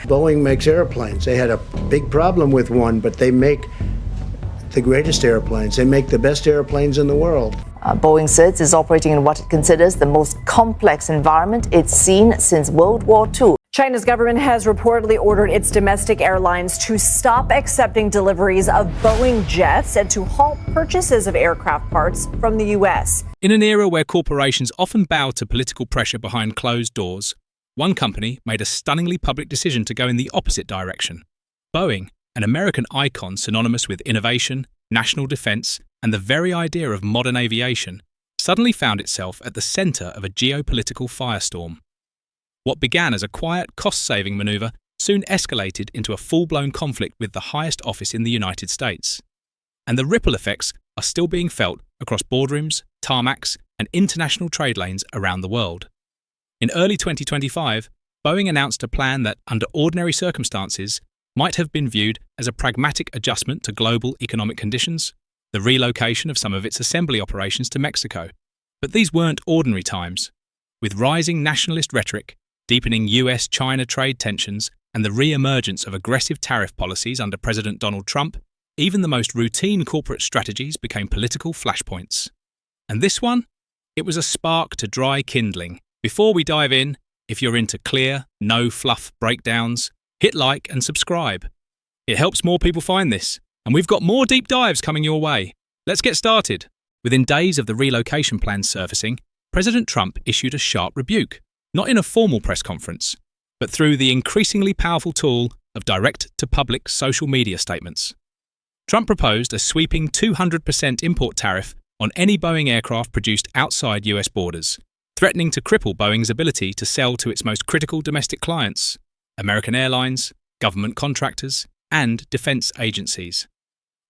Boeing makes airplanes. They had a big problem with one, but they make the greatest airplanes. They make the best airplanes in the world. Boeing says it's operating in what it considers the most complex environment it's seen since World War II. China's government has reportedly ordered its domestic airlines to stop accepting deliveries of Boeing jets and to halt purchases of aircraft parts from the U.S. In an era where corporations often bow to political pressure behind closed doors, one company made a stunningly public decision to go in the opposite direction. Boeing, an American icon synonymous with innovation, national defense, and the very idea of modern aviation, suddenly found itself at the center of a geopolitical firestorm. What began as a quiet, cost-saving maneuver soon escalated into a full-blown conflict with the highest office in the United States. And the ripple effects are still being felt across boardrooms, tarmacs, and international trade lanes around the world. In early 2025, Boeing announced a plan that, under ordinary circumstances, might have been viewed as a pragmatic adjustment to global economic conditions, the relocation of some of its assembly operations to Mexico. But these weren't ordinary times. With rising nationalist rhetoric, deepening U.S. China trade tensions, and the reemergence of aggressive tariff policies under President Donald Trump, even the most routine corporate strategies became political flashpoints. And this one? It was a spark to dry kindling. Before we dive in, if you're into clear, no-fluff breakdowns, hit like and subscribe. It helps more people find this, and we've got more deep dives coming your way. Let's get started. Within days of the relocation plan surfacing, President Trump issued a sharp rebuke, not in a formal press conference, but through the increasingly powerful tool of direct-to-public social media statements. Trump proposed a sweeping 200% import tariff on any Boeing aircraft produced outside US borders, threatening to cripple Boeing's ability to sell to its most critical domestic clients, American airlines, government contractors, and defense agencies.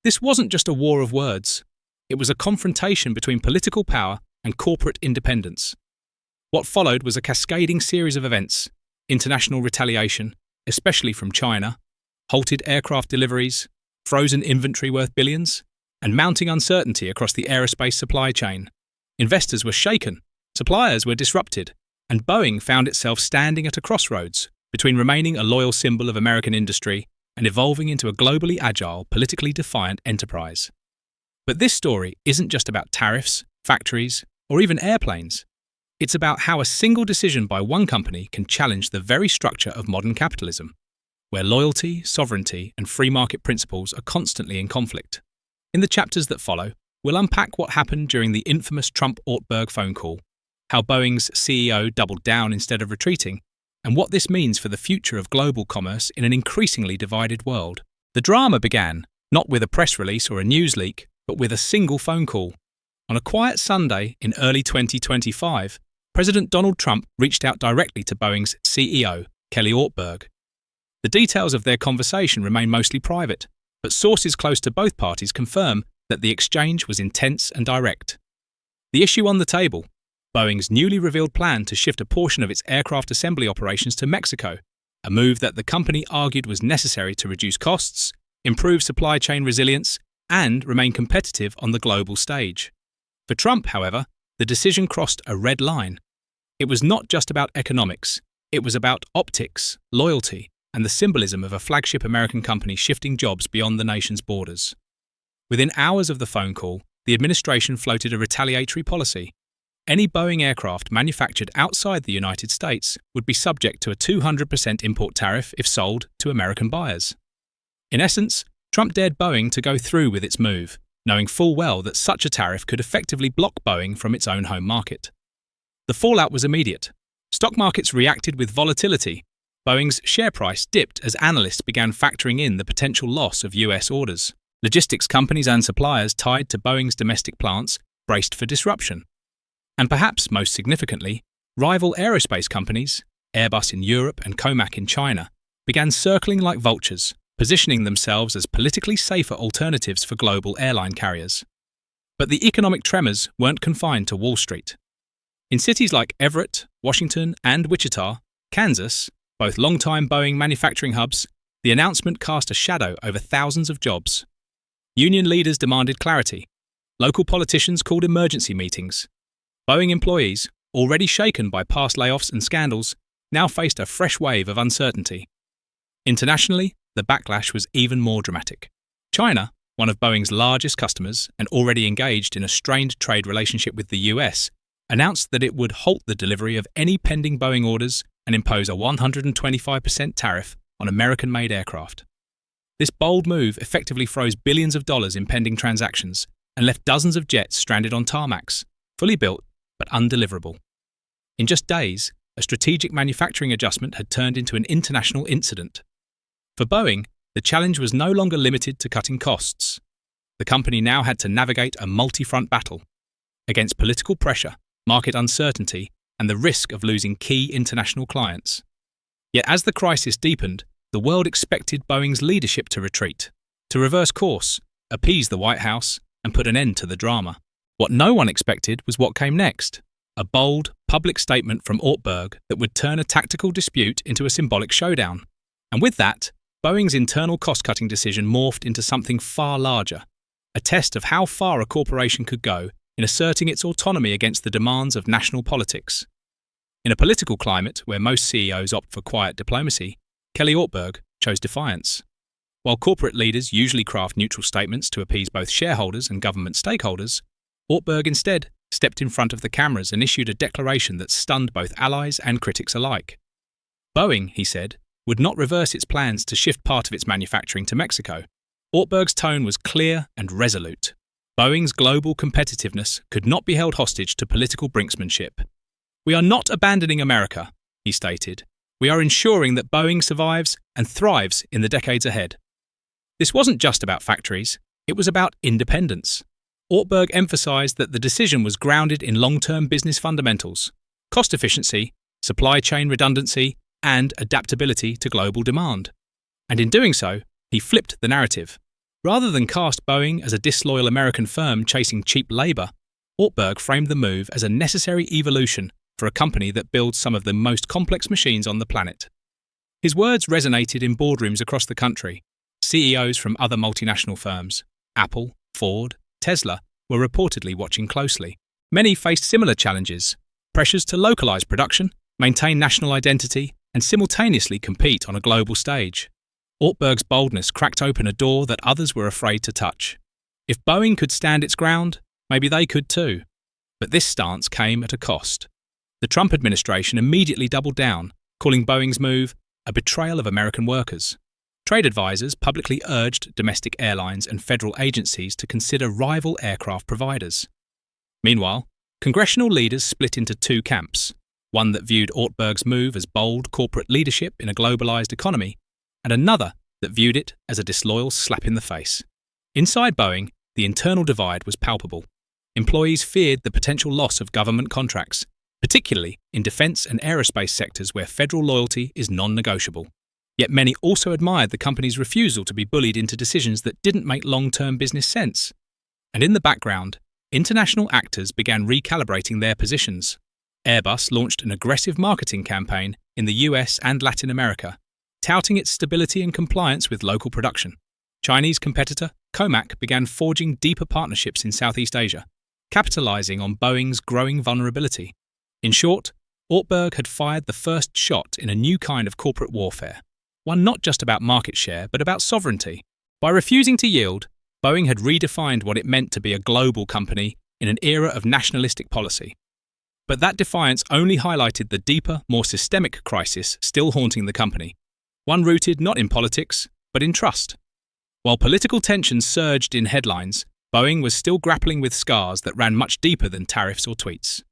This wasn't just a war of words. It was a confrontation between political power and corporate independence. What followed was a cascading series of events: international retaliation, especially from China, halted aircraft deliveries, frozen inventory worth billions, and mounting uncertainty across the aerospace supply chain. Investors were shaken, suppliers were disrupted, and Boeing found itself standing at a crossroads between remaining a loyal symbol of American industry and evolving into a globally agile, politically defiant enterprise. But this story isn't just about tariffs, factories, or even airplanes. It's about how a single decision by one company can challenge the very structure of modern capitalism, where loyalty, sovereignty, and free market principles are constantly in conflict. In the chapters that follow, we'll unpack what happened during the infamous Trump-Ortberg phone call, how Boeing's CEO doubled down instead of retreating, and what this means for the future of global commerce in an increasingly divided world. The drama began, not with a press release or a news leak, but with a single phone call. On a quiet Sunday in early 2025, President Donald Trump reached out directly to Boeing's CEO, Kelly Ortberg. The details of their conversation remain mostly private, but sources close to both parties confirm that the exchange was intense and direct. The issue on the table: Boeing's newly revealed plan to shift a portion of its aircraft assembly operations to Mexico, a move that the company argued was necessary to reduce costs, improve supply chain resilience, and remain competitive on the global stage. For Trump, however, the decision crossed a red line. It was not just about economics, it was about optics, loyalty, and the symbolism of a flagship American company shifting jobs beyond the nation's borders. Within hours of the phone call, the administration floated a retaliatory policy. Any Boeing aircraft manufactured outside the United States would be subject to a 200% import tariff if sold to American buyers. In essence, Trump dared Boeing to go through with its move, knowing full well that such a tariff could effectively block Boeing from its own home market. The fallout was immediate. Stock markets reacted with volatility. Boeing's share price dipped as analysts began factoring in the potential loss of US orders. Logistics companies and suppliers tied to Boeing's domestic plants braced for disruption. And perhaps most significantly, rival aerospace companies, Airbus in Europe and Comac in China, began circling like vultures, positioning themselves as politically safer alternatives for global airline carriers. But the economic tremors weren't confined to Wall Street. In cities like Everett, Washington, and Wichita, Kansas, both longtime Boeing manufacturing hubs, the announcement cast a shadow over thousands of jobs. Union leaders demanded clarity. Local politicians called emergency meetings. Boeing employees, already shaken by past layoffs and scandals, now faced a fresh wave of uncertainty. Internationally, the backlash was even more dramatic. China, one of Boeing's largest customers and already engaged in a strained trade relationship with the US, announced that it would halt the delivery of any pending Boeing orders and impose a 125% tariff on American-made aircraft. This bold move effectively froze billions of dollars in pending transactions and left dozens of jets stranded on tarmacs, fully built but undeliverable. In just days, a strategic manufacturing adjustment had turned into an international incident. For Boeing, the challenge was no longer limited to cutting costs. The company now had to navigate a multi-front battle against political pressure, market uncertainty, and the risk of losing key international clients. Yet as the crisis deepened, the world expected Boeing's leadership to retreat, to reverse course, appease the White House, and put an end to the drama. What no one expected was what came next, a bold, public statement from Ortberg that would turn a tactical dispute into a symbolic showdown. And with that, Boeing's internal cost-cutting decision morphed into something far larger, a test of how far a corporation could go in asserting its autonomy against the demands of national politics. In a political climate where most CEOs opt for quiet diplomacy, Kelly Ortberg chose defiance. While corporate leaders usually craft neutral statements to appease both shareholders and government stakeholders, Ortberg instead stepped in front of the cameras and issued a declaration that stunned both allies and critics alike. Boeing, he said, would not reverse its plans to shift part of its manufacturing to Mexico. Ortberg's tone was clear and resolute. Boeing's global competitiveness could not be held hostage to political brinksmanship. "We are not abandoning America," he stated. "We are ensuring that Boeing survives and thrives in the decades ahead." This wasn't just about factories, it was about independence. Ortberg emphasized that the decision was grounded in long-term business fundamentals, cost efficiency, supply chain redundancy, and adaptability to global demand. And in doing so, he flipped the narrative. Rather than cast Boeing as a disloyal American firm chasing cheap labor, Ortberg framed the move as a necessary evolution for a company that builds some of the most complex machines on the planet. His words resonated in boardrooms across the country. CEOs from other multinational firms, Apple, Ford, Tesla, were reportedly watching closely. Many faced similar challenges, pressures to localize production, maintain national identity, and simultaneously compete on a global stage. Ortberg's boldness cracked open a door that others were afraid to touch. If Boeing could stand its ground, maybe they could too. But this stance came at a cost. The Trump administration immediately doubled down, calling Boeing's move a betrayal of American workers. Trade advisors publicly urged domestic airlines and federal agencies to consider rival aircraft providers. Meanwhile, congressional leaders split into two camps, one that viewed Ortberg's move as bold corporate leadership in a globalized economy, and another that viewed it as a disloyal slap in the face. Inside Boeing, the internal divide was palpable. Employees feared the potential loss of government contracts, particularly in defense and aerospace sectors where federal loyalty is non-negotiable. Yet many also admired the company's refusal to be bullied into decisions that didn't make long-term business sense. And in the background, international actors began recalibrating their positions. Airbus launched an aggressive marketing campaign in the US and Latin America, touting its stability and compliance with local production. Chinese competitor Comac began forging deeper partnerships in Southeast Asia, capitalizing on Boeing's growing vulnerability. In short, Ortberg had fired the first shot in a new kind of corporate warfare, one not just about market share, but about sovereignty. By refusing to yield, Boeing had redefined what it meant to be a global company in an era of nationalistic policy. But that defiance only highlighted the deeper, more systemic crisis still haunting the company, one rooted not in politics, but in trust. While political tensions surged in headlines, Boeing was still grappling with scars that ran much deeper than tariffs or tweets.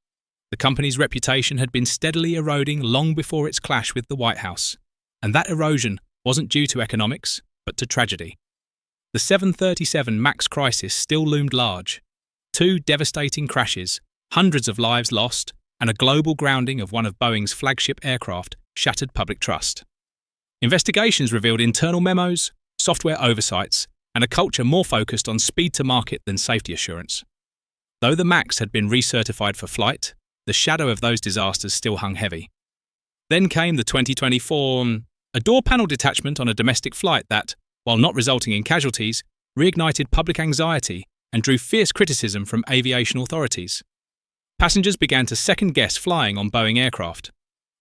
The company's reputation had been steadily eroding long before its clash with the White House, and that erosion wasn't due to economics, but to tragedy. The 737 MAX crisis still loomed large. 2 devastating crashes, hundreds of lives lost, and a global grounding of one of Boeing's flagship aircraft shattered public trust. Investigations revealed internal memos, software oversights, and a culture more focused on speed to market than safety assurance. Though the MAX had been recertified for flight, the shadow of those disasters still hung heavy. Then came the 2024 a door panel detachment on a domestic flight that, while not resulting in casualties, reignited public anxiety and drew fierce criticism from aviation authorities. Passengers began to second-guess flying on Boeing aircraft.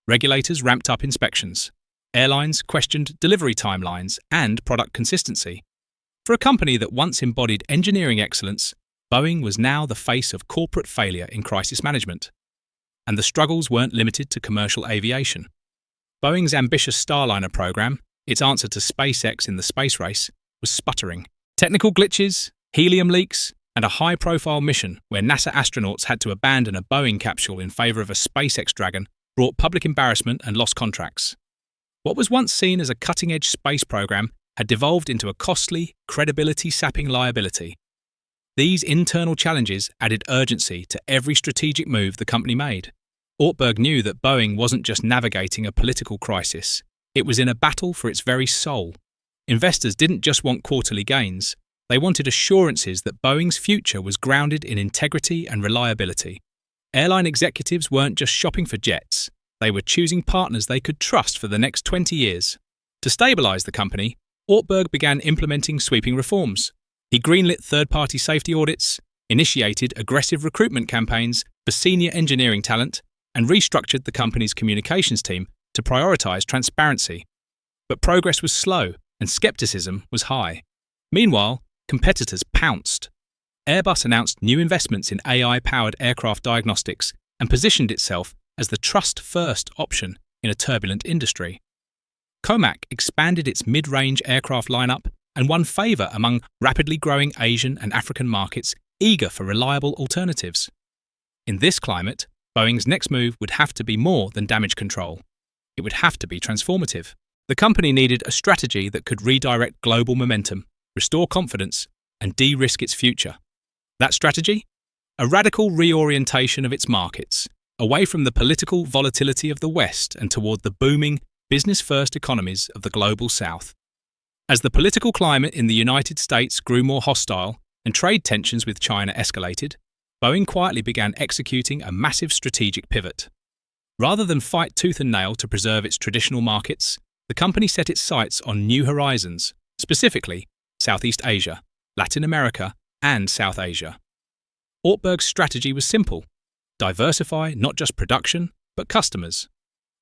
Regulators ramped up inspections. Airlines questioned delivery timelines and product consistency. For a company that once embodied engineering excellence, Boeing was now the face of corporate failure in crisis management. And the struggles weren't limited to commercial aviation. Boeing's ambitious Starliner program, its answer to SpaceX in the space race, was sputtering. Technical glitches, helium leaks, and a high-profile mission where NASA astronauts had to abandon a Boeing capsule in favor of a SpaceX Dragon brought public embarrassment and lost contracts. What was once seen as a cutting-edge space program had devolved into a costly, credibility-sapping liability. These internal challenges added urgency to every strategic move the company made. Ortberg knew that Boeing wasn't just navigating a political crisis, it was in a battle for its very soul. Investors didn't just want quarterly gains, they wanted assurances that Boeing's future was grounded in integrity and reliability. Airline executives weren't just shopping for jets, they were choosing partners they could trust for the next 20 years. To stabilize the company, Ortberg began implementing sweeping reforms. He greenlit third-party safety audits, initiated aggressive recruitment campaigns for senior engineering talent, and restructured the company's communications team to prioritize transparency. But progress was slow and skepticism was high. Meanwhile, competitors pounced. Airbus announced new investments in AI-powered aircraft diagnostics and positioned itself as the trust-first option in a turbulent industry. Comac expanded its mid-range aircraft lineup and won favour among rapidly growing Asian and African markets eager for reliable alternatives. In this climate, Boeing's next move would have to be more than damage control. It would have to be transformative. The company needed a strategy that could redirect global momentum, restore confidence, and de-risk its future. That strategy? A radical reorientation of its markets, away from the political volatility of the West and toward the booming, business-first economies of the global South. As the political climate in the United States grew more hostile and trade tensions with China escalated, Boeing quietly began executing a massive strategic pivot. Rather than fight tooth and nail to preserve its traditional markets, the company set its sights on new horizons, specifically Southeast Asia, Latin America, and South Asia. Ortberg's strategy was simple: diversify not just production, but customers.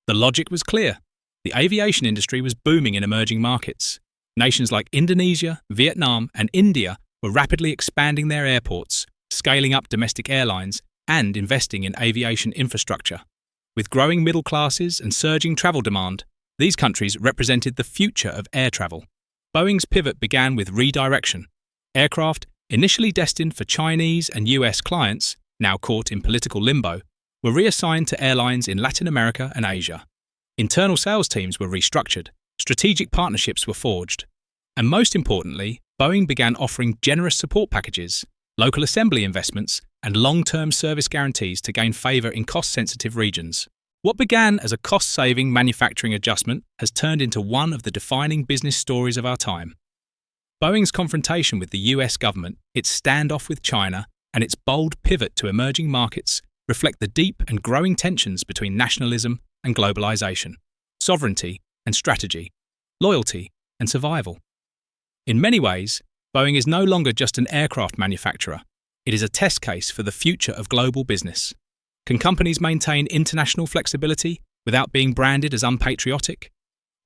The logic was clear. The aviation industry was booming in emerging markets. Nations like Indonesia, Vietnam, and India were rapidly expanding their airports, scaling up domestic airlines, and investing in aviation infrastructure. With growing middle classes and surging travel demand, these countries represented the future of air travel. Boeing's pivot began with redirection. Aircraft, initially destined for Chinese and U.S. clients, now caught in political limbo, were reassigned to airlines in Latin America and Asia. Internal sales teams were restructured, strategic partnerships were forged, and most importantly, Boeing began offering generous support packages, local assembly investments, and long-term service guarantees to gain favour in cost-sensitive regions. What began as a cost-saving manufacturing adjustment has turned into one of the defining business stories of our time. Boeing's confrontation with the US government, its standoff with China, and its bold pivot to emerging markets reflect the deep and growing tensions between nationalism and globalization, sovereignty and strategy, loyalty and survival. In many ways, Boeing is no longer just an aircraft manufacturer. It is a test case for the future of global business. Can companies maintain international flexibility without being branded as unpatriotic?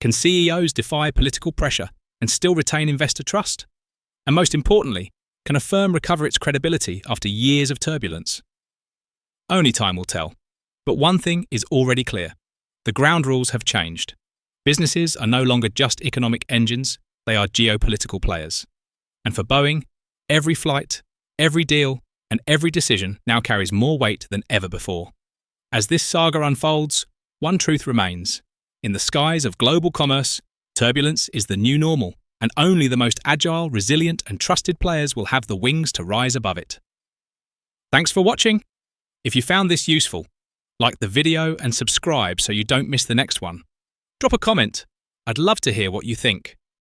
Can CEOs defy political pressure and still retain investor trust? And most importantly, can a firm recover its credibility after years of turbulence? Only time will tell. But one thing is already clear. The ground rules have changed. Businesses are no longer just economic engines, they are geopolitical players. And for Boeing, every flight, every deal, and every decision now carries more weight than ever before. As this saga unfolds, one truth remains. In the skies of global commerce, turbulence is the new normal, and only the most agile, resilient, and trusted players will have the wings to rise above it. Thanks for watching. If you found this useful, like the video and subscribe so you don't miss the next one. Drop a comment. I'd love to hear what you think.